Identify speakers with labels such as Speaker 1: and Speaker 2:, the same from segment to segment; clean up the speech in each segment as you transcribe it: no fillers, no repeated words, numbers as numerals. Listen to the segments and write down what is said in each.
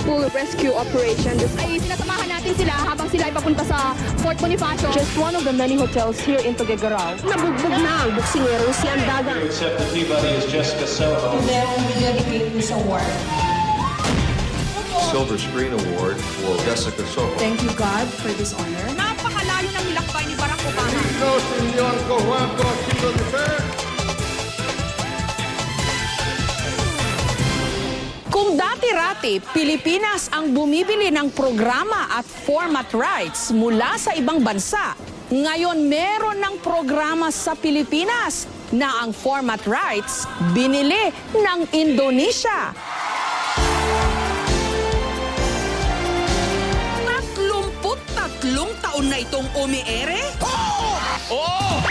Speaker 1: successful rescue operation.
Speaker 2: Ay sinasamahan natin sila habang sila ay papunta sa Fort Bonifacio.
Speaker 1: Just one of the many hotels here in Tuguegarao. Nabugbog na ang buksingerong si Andaga.
Speaker 3: Accept the Peabody as Jessica Soho.
Speaker 4: Today, we dedicate this award.
Speaker 5: Silver Screen Award for Jessica Soho.
Speaker 4: Thank you, God, for this honor.
Speaker 2: Napakalayo ng nilakbay ni Barack Obama.
Speaker 6: Kung dati-rati, Pilipinas ang bumibili ng programa at format rights mula sa ibang bansa, ngayon meron ng programa sa Pilipinas na ang format rights binili ng Indonesia. 33 taon na itong umiere? Oo!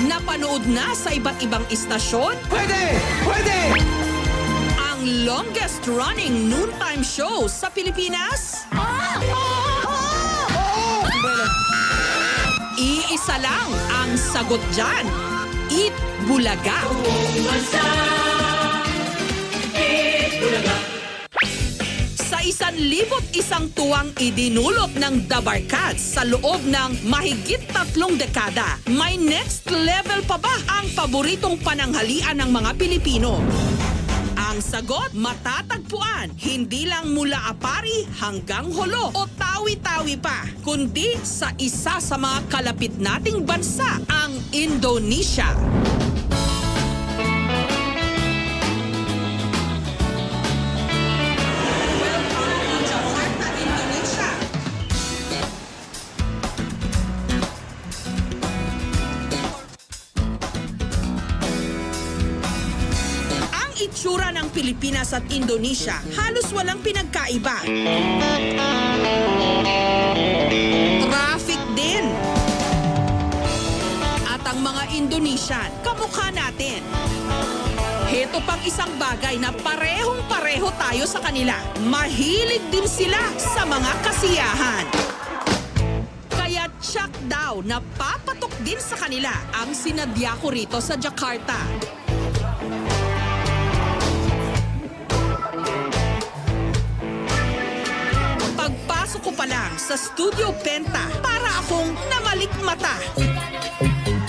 Speaker 6: Napanood na sa iba't ibang istasyon?
Speaker 7: Pwede! Pwede!
Speaker 6: Ang longest-running noontime show sa Pilipinas? Iisa lang ang sagot dyan. Eat Bulaga. Sa 1,001 tuwang idinulot ng The Barkads sa loob ng mahigit 3 dekada, may next level pa ba ang paboritong pananghalian ng mga Pilipino? Ang sagot, matatagpuan hindi lang mula Apari hanggang Holo o Tawi-Tawi pa, kundi sa isa sa mga kalapit nating bansa, ang Indonesia. Itsura ng Pilipinas at Indonesia halos walang pinagkaiba. Traffic din. At ang mga Indonesian, kamukha natin. Heto pang isang bagay na parehong-pareho tayo sa kanila. Mahilig din sila sa mga kasiyahan. Kaya tsak daw na papatok din sa kanila ang sinadya ko rito sa Jakarta. Pagpasok ko pa lang sa Studio Penta, para akong namalikmata.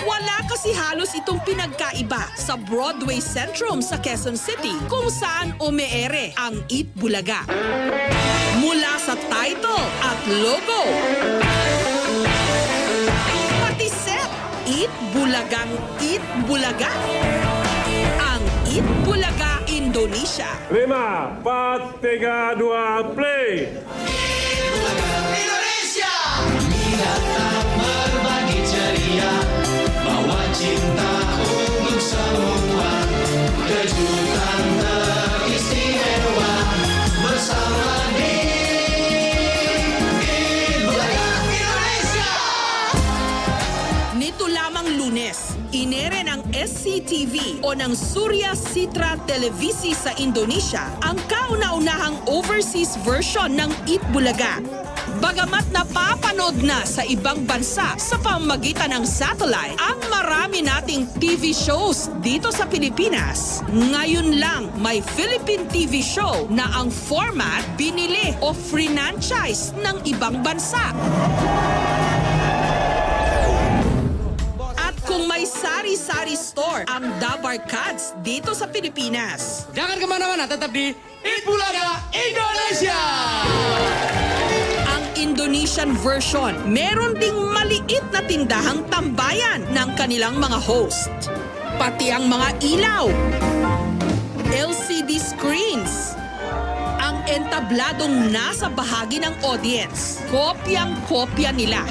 Speaker 6: Wala kasi halos itong pinagkaiba sa Broadway Centrum sa Quezon City kung saan umeere ang Eat Bulaga. Mula sa title at logo, pati set, Eat Bulagang Eat Bulaga. Ang Eat Bulaga Indonesia.
Speaker 8: 5, 4, 3, 2, play!
Speaker 7: Indonesia! Datang berbagi ceria, bawa cinta untuk semua, kejutan teristimewa bersama di Bulaga Indonesia.
Speaker 6: Nito lamang Lunes, inere ng SCTV o ng Surya Citra Televisi sa Indonesia ang kauna-unahang overseas version ng Eat Bulaga. Bagamat napapanood na sa ibang bansa sa pamamagitan ng satellite ang marami nating TV shows dito sa Pilipinas, ngayon lang may Philippine TV show na ang format binili o franchise ng ibang bansa. At kung may sari-sari store ang The Barkads dito sa Pilipinas,
Speaker 7: Jangan kemana-mana, tetap di Eat Bulaga Indonesia!
Speaker 6: Indonesian version, meron ding maliit na tindahang tambayan ng kanilang mga host. Pati ang mga ilaw, LCD screens, ang entabladong nasa bahagi ng audience, kopyang-kopya nila.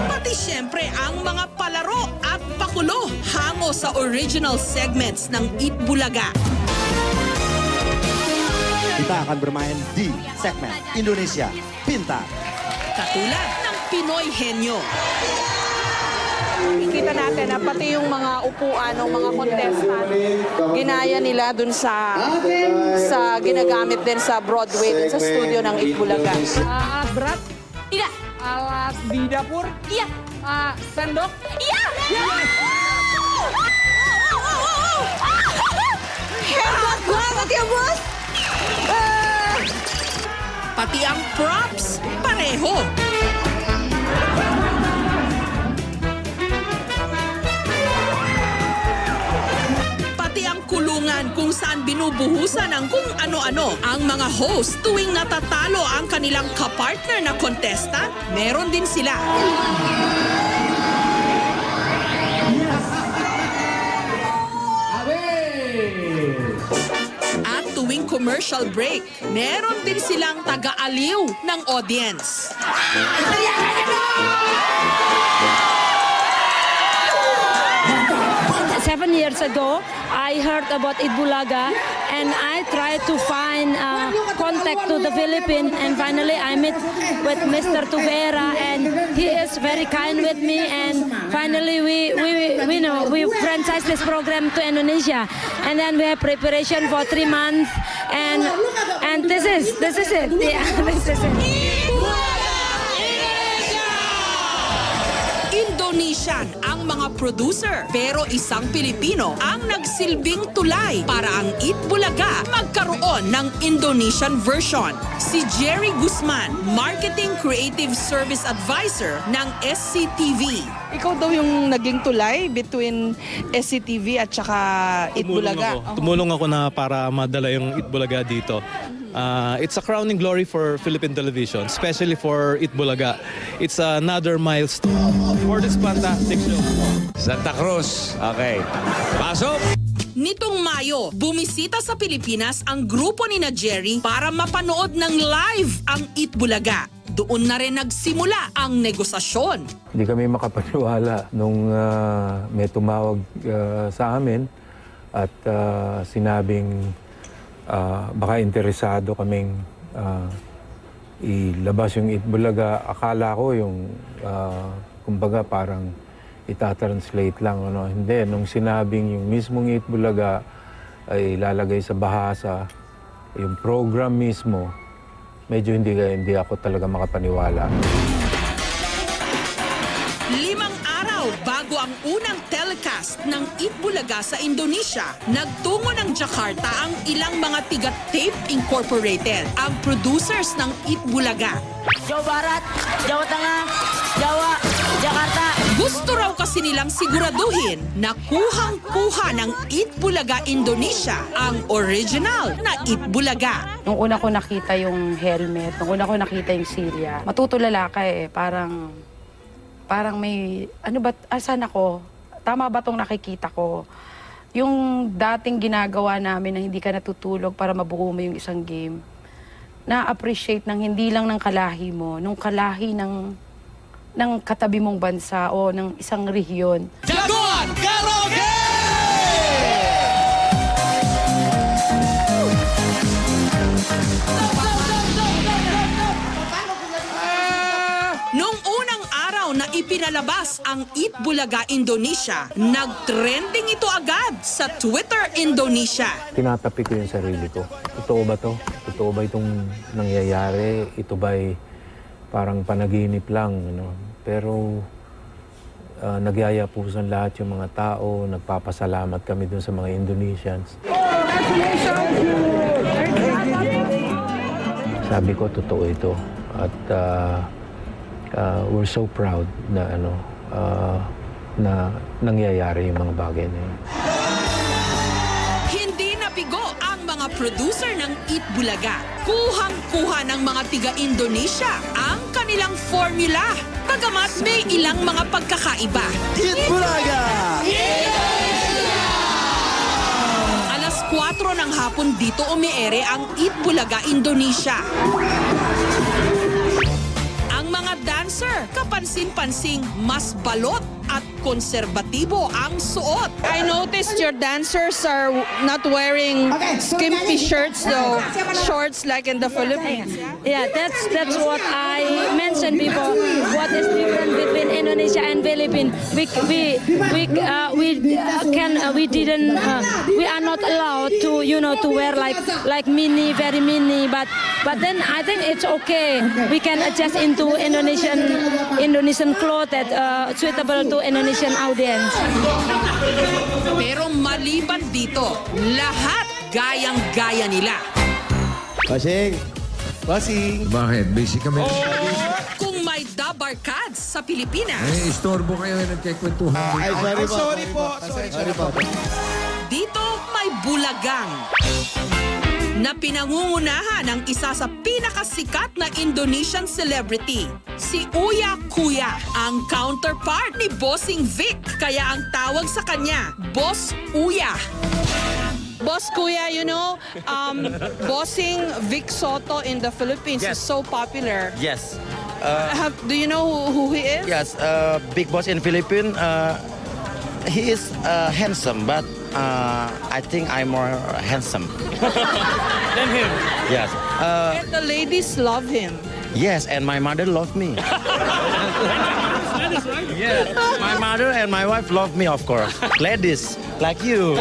Speaker 6: Pati syempre ang mga palaro at pakulo hango sa original segments ng Eat Bulaga.
Speaker 9: Kita akan bermain di segmen Indonesia Pintar.
Speaker 6: Katulad ng Pinoy Henyo.
Speaker 1: Kita natin na pati yung mga upuan ng mga contestant, ginaya nila dun sa ginagamit din sa Broadway, dun sa studio ng Eat Bulaga.
Speaker 2: Alat berat? Tidak. Alat di dapur? Iya. Sendok? Iya.
Speaker 1: Hebat banget ya, Bos!
Speaker 6: Pati ang props, pareho. Pati ang kulungan kung saan binubuhusan ang kung ano-ano ang mga host tuwing natatalo ang kanilang kapartner na contestant, meron din sila. At tuwing commercial break, meron din silang taga-aliw ng audience.
Speaker 2: 7 years ago, I heard about Itbulaga and I tried to find contact to the Philippines, and finally I met with Mr. Tuvera and he is very kind with me, and finally we franchise this program to Indonesia, and then we have preparation for 3 months, and this is it. Yeah, this is it.
Speaker 6: Indonesian ang mga producer, pero isang Pilipino ang nagsilbing tulay para ang Itbulaga magkaroon ng Indonesian version. Si Jerry Guzman, Marketing Creative Service Advisor ng SCTV.
Speaker 1: Ikaw daw yung naging tulay between SCTV at saka Itbulaga.
Speaker 10: Tumulong ako na para madala yung Itbulaga dito. It's a crowning glory for Philippine television, especially for Itbulaga. It's another milestone for this fantastic show.
Speaker 7: Santa Cruz. Okay. Pasok!
Speaker 6: Nitong Mayo, bumisita sa Pilipinas ang grupo ni na Jerry para mapanood ng live ang Itbulaga. Doon na rin nagsimula ang negosasyon.
Speaker 11: Hindi kami makapaniwala nung may tumawag sa amin at sinabing baka interesado kaming ilabas yung Itbulaga. Akala ko yung kumbaga parang itatranslate lang. Ano. Hindi, nung sinabing yung mismong Itbulaga ay ilalagay sa bahasa, yung program mismo, medyo hindi ako talaga makapaniwala.
Speaker 6: 5 araw bago ang unang telecast ng Itbulaga sa Indonesia, nagtungo ng Jakarta ang ilang mga tiga-Tape Incorporated, ang producers ng Itbulaga.
Speaker 2: Jawa Barat, Jawa Tengah, Jawa, Jakarta.
Speaker 6: Gusto raw kasi nilang siguraduhin na kuhang-kuha ng Itbulaga Indonesia ang original na Itbulaga.
Speaker 2: Nung una ko nakita yung helmet, nung una ko nakita yung silya, matutulala ka eh, parang may, ano ba, asan ako? Tama ba tong nakikita ko? Yung dating ginagawa namin na hindi ka natutulog para mabuo mo yung isang game, na-appreciate ng hindi lang ng kalahi mo, nung kalahi ng katabi mong bansa o ng isang rehiyon.
Speaker 7: Jagoan Karaoke!
Speaker 6: Noong unang araw na ipinalabas ang Itbulaga Indonesia, nag-trending ito agad sa Twitter Indonesia.
Speaker 11: Tinatapi ko yung sarili ko. Totoo ba to? Totoo ba itong nangyayari? Ito ba'y parang panaginip lang? Ano? Pero nagyayapusan lahat yung mga tao. Nagpapasalamat kami dun sa mga Indonesians. Sabi ko, totoo ito. At we're so proud na na nangyayari yung mga bagay na yun.
Speaker 6: Hindi nabigo ang mga producer ng Itbulaga. Kuhang-kuha ng mga tiga-Indonesia ang kanilang formula. Bagamat may ilang mga pagkakaiba.
Speaker 9: Itbulaga!
Speaker 6: Alas 4 ng hapon dito umiere ang Itbulaga Indonesia. Ang mga dancer, kapansin-pansing mas balot at konserbatibo ang suot.
Speaker 1: I noticed your dancers are not wearing skimpy shirts though, shorts like in the Philippines.
Speaker 2: Yeah, that's what I mentioned before. What is different between Indonesia and Philippines? We are not allowed to to wear like mini, very mini. But then I think it's okay. We can adjust into Indonesian clothes that suitable to Indonesian audience.
Speaker 6: Pero maliban dito, lahat gayang-gaya nila.
Speaker 9: Bossing! Bossing!
Speaker 5: Bakit? Busy kami.
Speaker 6: Kung may dabarkads sa Pilipinas,
Speaker 5: Istorbo kayo nagkikwentuhan.
Speaker 9: Ay, sorry po. Sorry po.
Speaker 6: dito may bulagang na pinangungunahan ng isa sa pinakasikat na Indonesian celebrity, si Uya Kuya, ang counterpart ni Bossing Vic. Kaya ang tawag sa kanya, Boss Uya.
Speaker 1: Boss Kuya, you know, bossing Vic Soto in the Philippines is so popular.
Speaker 12: Yes.
Speaker 1: Do you know who he is?
Speaker 12: Yes, big boss in Philippines. He is handsome, but I think I'm more handsome.
Speaker 8: Than him.
Speaker 12: Yes.
Speaker 1: And the ladies love him.
Speaker 12: Yes, and my mother loved me. Yes, my mother and my wife love me, of course. Ladies, like you.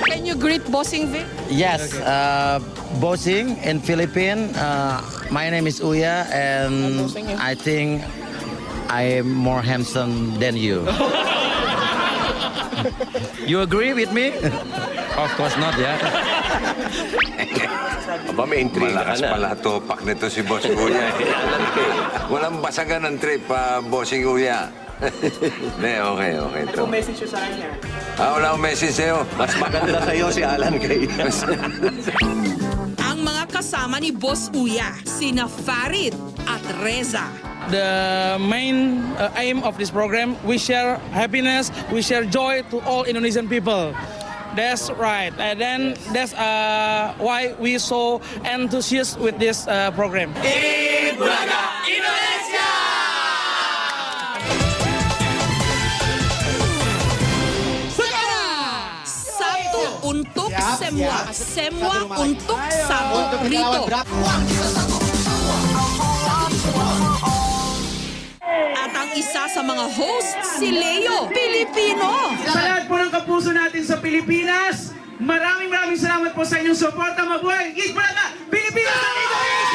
Speaker 1: Can you greet Bossing Vic?
Speaker 12: Yes, bossing in Philippines. My name is Uya, and I think I'm more handsome than you. You agree with me? Of course not, yeah.
Speaker 5: Aba, may intriga ka na. Malakas pala topak nito si Boss Uya. Walang basagan ng trip, Bossing Uya. Okay. May message siya sa kanya. Wala akong message sa'yo. Mas maganda sa'yo si Alan Kay.
Speaker 6: Ang mga kasama ni Boss Uya, sina Farid at Reza.
Speaker 7: The main aim of this program, we share happiness, we share joy to all Indonesian people. That's right. And then that's why we so enthusiastic with this program. Bulaga Indonesia!
Speaker 6: Satu untuk semua, semua untuk satu rito. At ang isa sa mga host, si Leo Pilipino.
Speaker 7: Sa lahat po ng kapuso natin sa Pilipinas, maraming salamat po sa inyong suporta. Mabuhay! Eat Bulaga! Pilipinas!